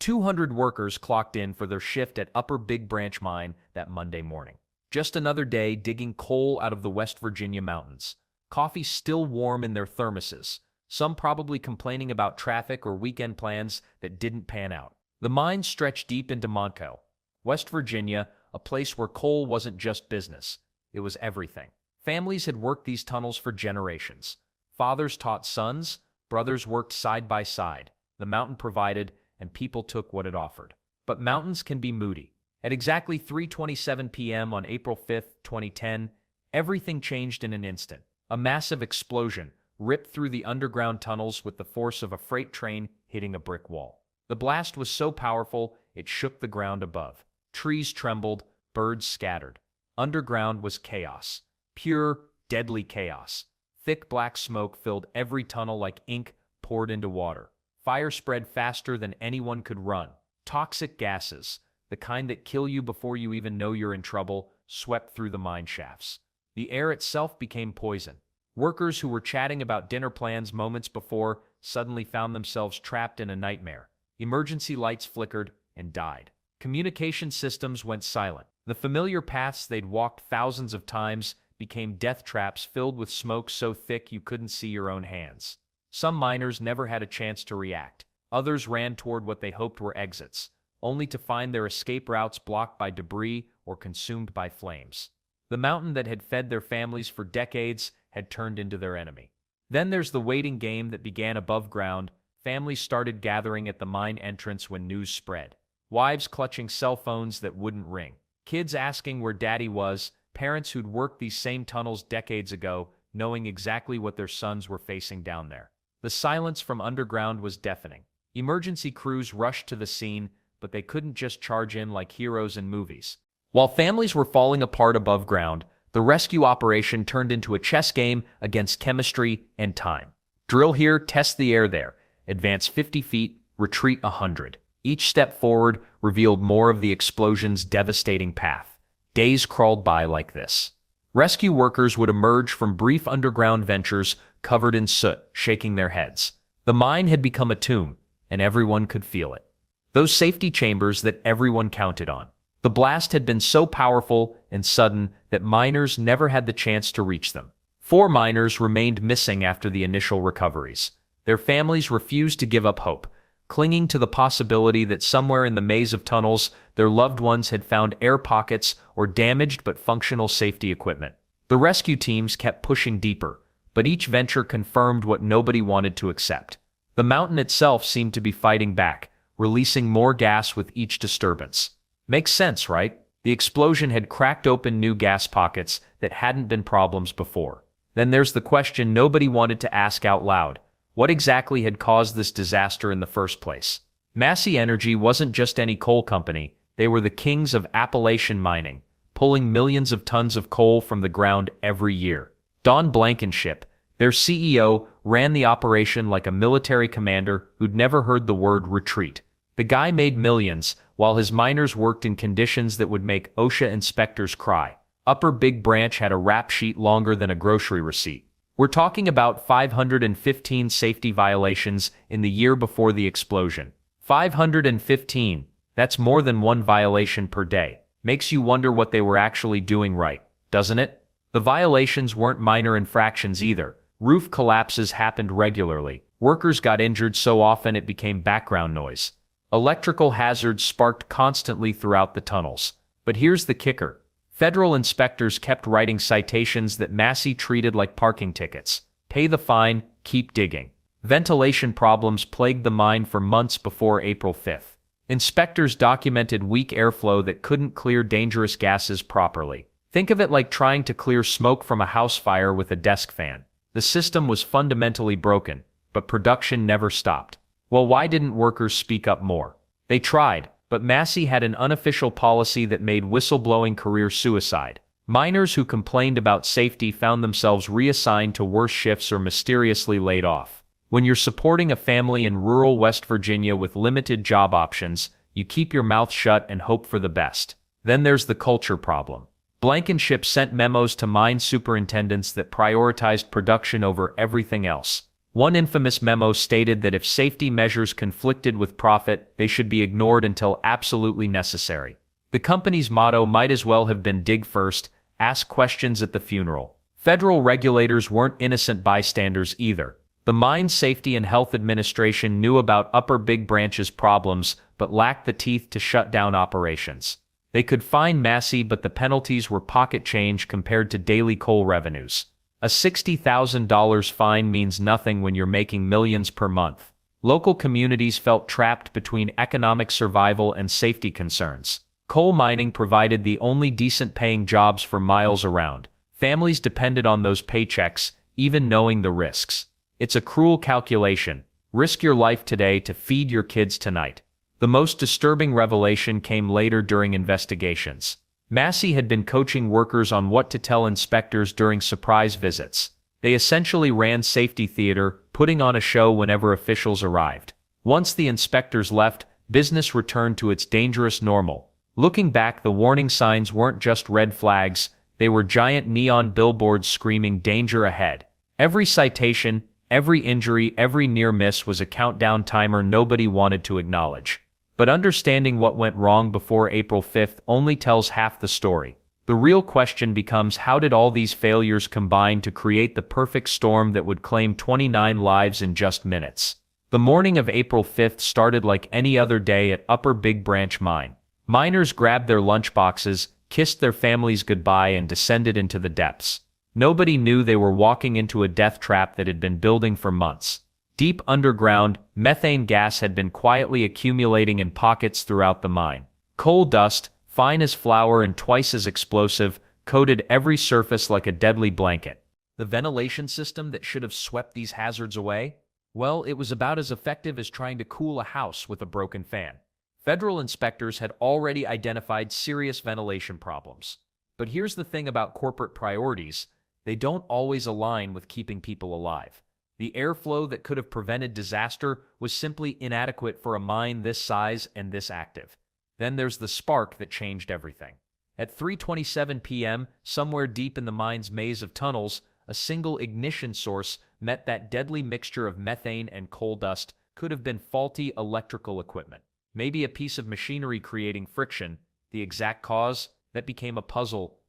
200 workers clocked in for their shift at Upper Big Branch Mine that Monday morning. Just another day digging coal out of the West Virginia mountains. Coffee still warm in their thermoses, some probably complaining about traffic or weekend plans that didn't pan out. The mine stretched deep into Montco, West Virginia, a place where coal wasn't just business, it was everything. Families had worked these tunnels for generations. Fathers taught sons, brothers worked side by side. The mountain provided, and people took what it offered. But mountains can be moody. At exactly 3:27 p.m. on April 5, 2010, everything changed in an instant. A massive explosion ripped through the underground tunnels with the force of a freight train hitting a brick wall. The blast was so powerful, it shook the ground above. Trees trembled, birds scattered. Underground was chaos. Pure, deadly chaos. Thick black smoke filled every tunnel like ink poured into water. Fire spread faster than anyone could run. Toxic gases, the kind that kill you before you even know you're in trouble, swept through the mine shafts. The air itself became poison. Workers who were chatting about dinner plans moments before suddenly found themselves trapped in a nightmare. Emergency lights flickered and died. Communication systems went silent. The familiar paths they'd walked thousands of times became death traps filled with smoke so thick you couldn't see your own hands. Some miners never had a chance to react. Others ran toward what they hoped were exits, only to find their escape routes blocked by debris or consumed by flames. The mountain that had fed their families for decades had turned into their enemy. Then there's the waiting game that began above ground. Families started gathering at the mine entrance when news spread. Wives clutching cell phones that wouldn't ring. Kids asking where daddy was. Parents who'd worked these same tunnels decades ago, knowing exactly what their sons were facing down there. The silence from underground was deafening. Emergency crews rushed to the scene, but they couldn't just charge in like heroes in movies. While families were falling apart above ground, the rescue operation turned into a chess game against chemistry and time. Drill here, test the air there. Advance 50 feet, retreat 100. Each step forward revealed more of the explosion's devastating path. Days crawled by like this. Rescue workers would emerge from brief underground ventures covered in soot, shaking their heads. The mine had become a tomb, and everyone could feel it. Those safety chambers that everyone counted on. The blast had been so powerful and sudden that miners never had the chance to reach them. 4 miners remained missing after the initial recoveries. Their families refused to give up hope, clinging to the possibility that somewhere in the maze of tunnels, their loved ones had found air pockets or damaged but functional safety equipment. The rescue teams kept pushing deeper, but each venture confirmed what nobody wanted to accept. The mountain itself seemed to be fighting back, releasing more gas with each disturbance. Makes sense, right? The explosion had cracked open new gas pockets that hadn't been problems before. Then there's the question nobody wanted to ask out loud. What exactly had caused this disaster in the first place? Massey Energy wasn't just any coal company. They were the kings of Appalachian mining, pulling millions of tons of coal from the ground every year. Don Blankenship, their CEO, ran the operation like a military commander who'd never heard the word retreat. The guy made millions, while his miners worked in conditions that would make OSHA inspectors cry. Upper Big Branch had a rap sheet longer than a grocery receipt. We're talking about 515 safety violations in the year before the explosion. 515. That's more than one violation per day. Makes you wonder what they were actually doing right, doesn't it? The violations weren't minor infractions either. Roof collapses happened regularly. Workers got injured so often it became background noise. Electrical hazards sparked constantly throughout the tunnels. But here's the kicker. Federal inspectors kept writing citations that Massey treated like parking tickets. Pay the fine, keep digging. Ventilation problems plagued the mine for months before April 5th. Inspectors documented weak airflow that couldn't clear dangerous gases properly. Think of it like trying to clear smoke from a house fire with a desk fan. The system was fundamentally broken, but production never stopped. Well, why didn't workers speak up more? They tried, but Massey had an unofficial policy that made whistleblowing career suicide. Miners who complained about safety found themselves reassigned to worse shifts or mysteriously laid off. When you're supporting a family in rural West Virginia with limited job options, you keep your mouth shut and hope for the best. Then there's the culture problem. Blankenship sent memos to mine superintendents that prioritized production over everything else. One infamous memo stated that if safety measures conflicted with profit, they should be ignored until absolutely necessary. The company's motto might as well have been dig first, ask questions at the funeral. Federal regulators weren't innocent bystanders either. The Mine Safety and Health Administration knew about Upper Big Branch's problems but lacked the teeth to shut down operations. They could fine Massey, but the penalties were pocket change compared to daily coal revenues. A $60,000 fine means nothing when you're making millions per month. Local communities felt trapped between economic survival and safety concerns. Coal mining provided the only decent-paying jobs for miles around. Families depended on those paychecks, even knowing the risks. It's a cruel calculation. Risk your life today to feed your kids tonight. The most disturbing revelation came later during investigations. Massey had been coaching workers on what to tell inspectors during surprise visits. They essentially ran safety theater, putting on a show whenever officials arrived. Once the inspectors left, business returned to its dangerous normal. Looking back, the warning signs weren't just red flags, they were giant neon billboards screaming danger ahead. Every citation, every injury, every near miss was a countdown timer nobody wanted to acknowledge. But understanding what went wrong before April 5th only tells half the story. The real question becomes, how did all these failures combine to create the perfect storm that would claim 29 lives in just minutes? The morning of April 5th started like any other day at Upper Big Branch Mine. Miners grabbed their lunchboxes, kissed their families goodbye, and descended into the depths. Nobody knew they were walking into a death trap that had been building for months. Deep underground, methane gas had been quietly accumulating in pockets throughout the mine. Coal dust, fine as flour and twice as explosive, coated every surface like a deadly blanket. The ventilation system that should have swept these hazards away? Well, it was about as effective as trying to cool a house with a broken fan. Federal inspectors had already identified serious ventilation problems. But here's the thing about corporate priorities: they don't always align with keeping people alive. The airflow that could have prevented disaster was simply inadequate for a mine this size and this active. Then there's the spark that changed everything. At 3:27 p.m., somewhere deep in the mine's maze of tunnels, a single ignition source met that deadly mixture of methane and coal dust. Could have been faulty electrical equipment. Maybe a piece of machinery creating friction. The exact cause? That became a puzzle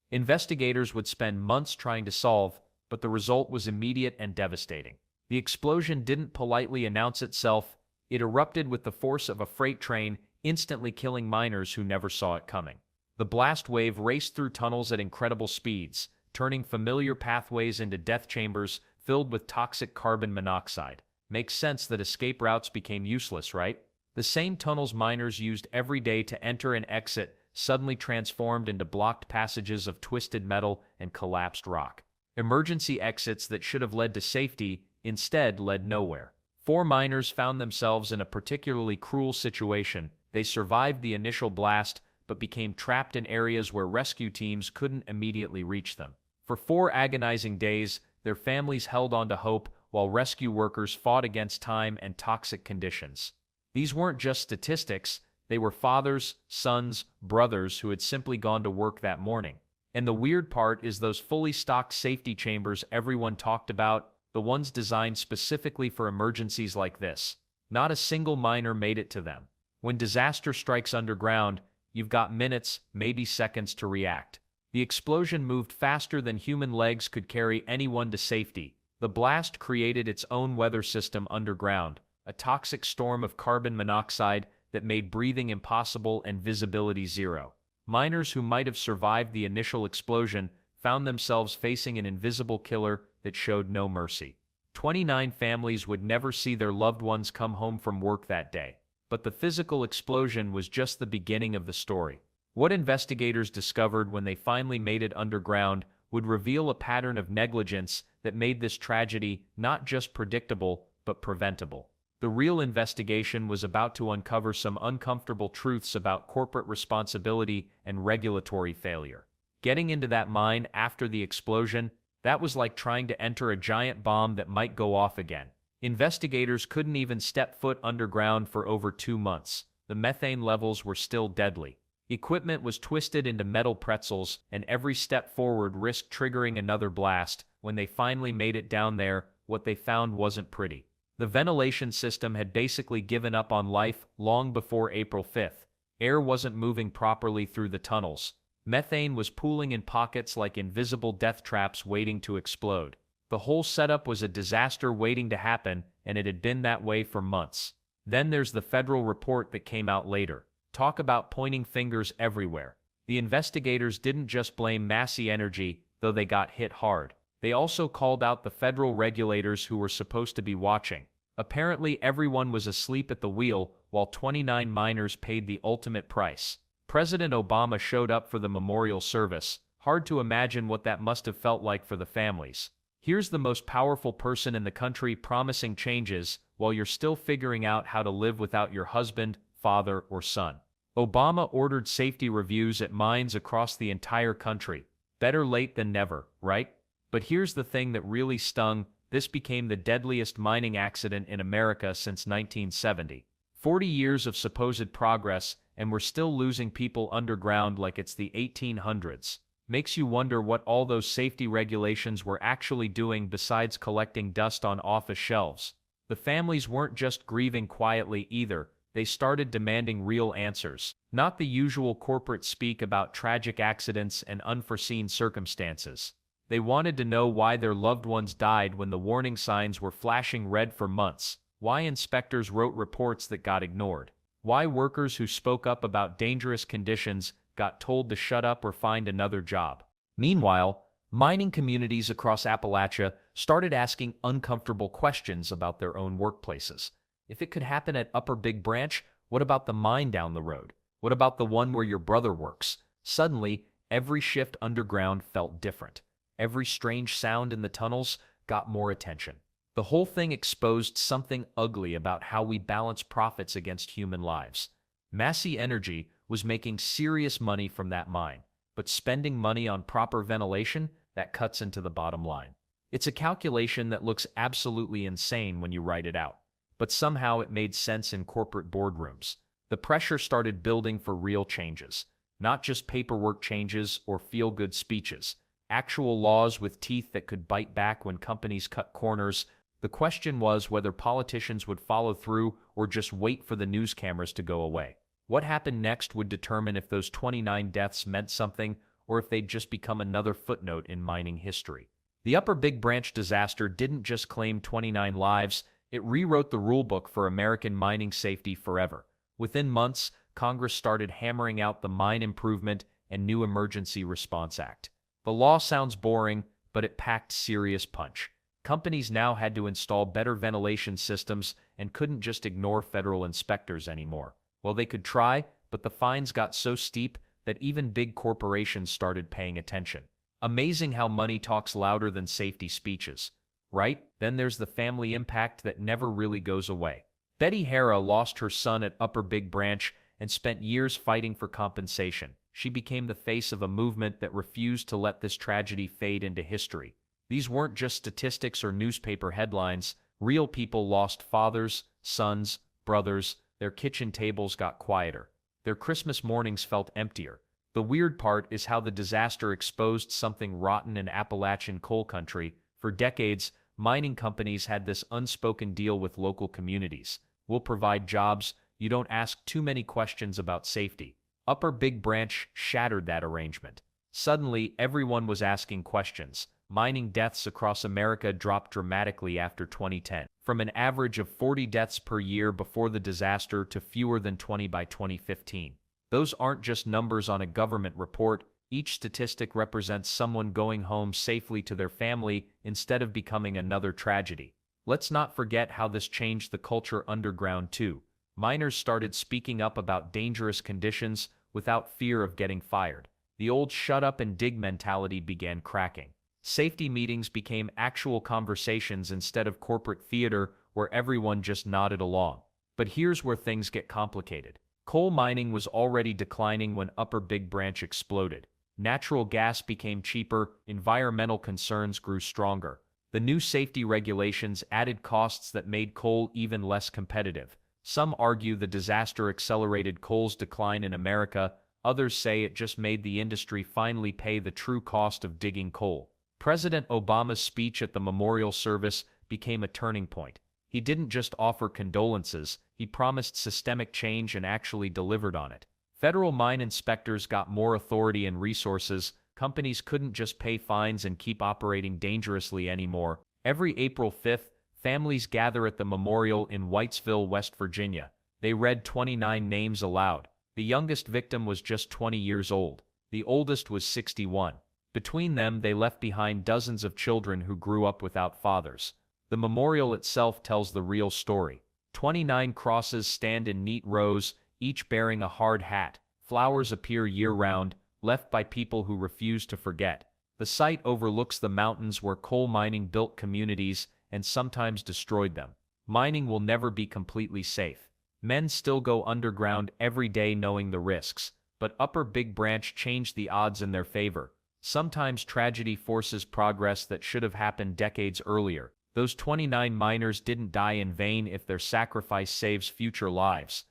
investigators would spend months trying to solve, but the result was immediate and devastating. The explosion didn't politely announce itself. It erupted with the force of a freight train, instantly killing miners who never saw it coming. The blast wave raced through tunnels at incredible speeds, turning familiar pathways into death chambers filled with toxic carbon monoxide. Makes sense that escape routes became useless, right? The same tunnels miners used every day to enter and exit suddenly transformed into blocked passages of twisted metal and collapsed rock. Emergency exits that should have led to safety instead led nowhere. 4 miners found themselves in a particularly cruel situation. They survived the initial blast, but became trapped in areas where rescue teams couldn't immediately reach them. For 4 agonizing days, their families held on to hope while rescue workers fought against time and toxic conditions. These weren't just statistics, they were fathers, sons, brothers who had simply gone to work that morning. And the weird part is those fully stocked safety chambers everyone talked about, the ones designed specifically for emergencies like this. Not a single miner made it to them. When disaster strikes underground, you've got minutes, maybe seconds to react. The explosion moved faster than human legs could carry anyone to safety. The blast created its own weather system underground, a toxic storm of carbon monoxide that made breathing impossible and visibility zero. Miners who might have survived the initial explosion found themselves facing an invisible killer that showed no mercy. 29 families would never see their loved ones come home from work that day. But the physical explosion was just the beginning of the story. What investigators discovered when they finally made it underground would reveal a pattern of negligence that made this tragedy not just predictable, but preventable. The real investigation was about to uncover some uncomfortable truths about corporate responsibility and regulatory failure. Getting into that mine after the explosion, that was like trying to enter a giant bomb that might go off again. Investigators couldn't even step foot underground for over 2 months. The methane levels were still deadly. Equipment was twisted into metal pretzels, and every step forward risked triggering another blast. When they finally made it down there, what they found wasn't pretty. The ventilation system had basically given up on life long before April 5th. Air wasn't moving properly through the tunnels. Methane was pooling in pockets like invisible death traps waiting to explode. The whole setup was a disaster waiting to happen, and it had been that way for months. Then there's the federal report that came out later. Talk about pointing fingers everywhere. The investigators didn't just blame Massey Energy, though they got hit hard. They also called out the federal regulators who were supposed to be watching. Apparently everyone was asleep at the wheel, while 29 miners paid the ultimate price. President Obama showed up for the memorial service. Hard to imagine what that must have felt like for the families. Here's the most powerful person in the country promising changes while you're still figuring out how to live without your husband, father, or son. Obama ordered safety reviews at mines across the entire country. Better late than never, right? But here's the thing that really stung. This became the deadliest mining accident in America since 1970. 40 years of supposed progress, and we're still losing people underground like it's the 1800s. Makes you wonder what all those safety regulations were actually doing besides collecting dust on office shelves. The families weren't just grieving quietly either. They started demanding real answers, not the usual corporate speak about tragic accidents and unforeseen circumstances. They wanted to know why their loved ones died when the warning signs were flashing red for months, why inspectors wrote reports that got ignored, why workers who spoke up about dangerous conditions got told to shut up or find another job. Meanwhile, mining communities across Appalachia started asking uncomfortable questions about their own workplaces. If it could happen at Upper Big Branch, what about the mine down the road? What about the one where your brother works? Suddenly, every shift underground felt different. Every strange sound in the tunnels got more attention. The whole thing exposed something ugly about how we balance profits against human lives. Massey Energy was making serious money from that mine, but spending money on proper ventilation, that cuts into the bottom line. It's a calculation that looks absolutely insane when you write it out, but somehow it made sense in corporate boardrooms. The pressure started building for real changes, not just paperwork changes or feel-good speeches. Actual laws with teeth that could bite back when companies cut corners. The question was whether politicians would follow through or just wait for the news cameras to go away. What happened next would determine if those 29 deaths meant something or if they'd just become another footnote in mining history. The Upper Big Branch disaster didn't just claim 29 lives, it rewrote the rulebook for American mining safety forever. Within months, Congress started hammering out the Mine Improvement and New Emergency Response Act. The law sounds boring, but it packed serious punch. Companies now had to install better ventilation systems and couldn't just ignore federal inspectors anymore. Well, they could try, but the fines got so steep that even big corporations started paying attention. Amazing how money talks louder than safety speeches, right? Then there's the family impact that never really goes away. Betty Hara lost her son at Upper Big Branch and spent years fighting for compensation. She became the face of a movement that refused to let this tragedy fade into history. These weren't just statistics or newspaper headlines. Real people lost fathers, sons, brothers. Their kitchen tables got quieter. Their Christmas mornings felt emptier. The weird part is how the disaster exposed something rotten in Appalachian coal country. For decades, mining companies had this unspoken deal with local communities. We'll provide jobs. You don't ask too many questions about safety. Upper Big Branch shattered that arrangement. Suddenly, everyone was asking questions. Mining deaths across America dropped dramatically after 2010, from an average of 40 deaths per year before the disaster to fewer than 20 by 2015. Those aren't just numbers on a government report. Each statistic represents someone going home safely to their family instead of becoming another tragedy. Let's not forget how this changed the culture underground too. Miners started speaking up about dangerous conditions without fear of getting fired. The old shut up and dig mentality began cracking. Safety meetings became actual conversations instead of corporate theater where everyone just nodded along. But here's where things get complicated. Coal mining was already declining when Upper Big Branch exploded. Natural gas became cheaper, environmental concerns grew stronger. The new safety regulations added costs that made coal even less competitive. Some argue the disaster accelerated coal's decline in America. Others say it just made the industry finally pay the true cost of digging coal. President Obama's speech at the memorial service became a turning point. He didn't just offer condolences, he promised systemic change and actually delivered on it. Federal mine inspectors got more authority and resources. Companies couldn't just pay fines and keep operating dangerously anymore. Every April 5th, families gather at the memorial in Whitesville, West Virginia. They read 29 names aloud. The youngest victim was just 20 years old. The oldest was 61. Between them, they left behind dozens of children who grew up without fathers. The memorial itself tells the real story. 29 crosses stand in neat rows, each bearing a hard hat. Flowers appear year-round, left by people who refuse to forget. The site overlooks the mountains where coal mining built communities and sometimes destroyed them. Mining will never be completely safe. Men still go underground every day knowing the risks, but Upper Big Branch changed the odds in their favor. Sometimes tragedy forces progress that should have happened decades earlier. Those 29 miners didn't die in vain if their sacrifice saves future lives.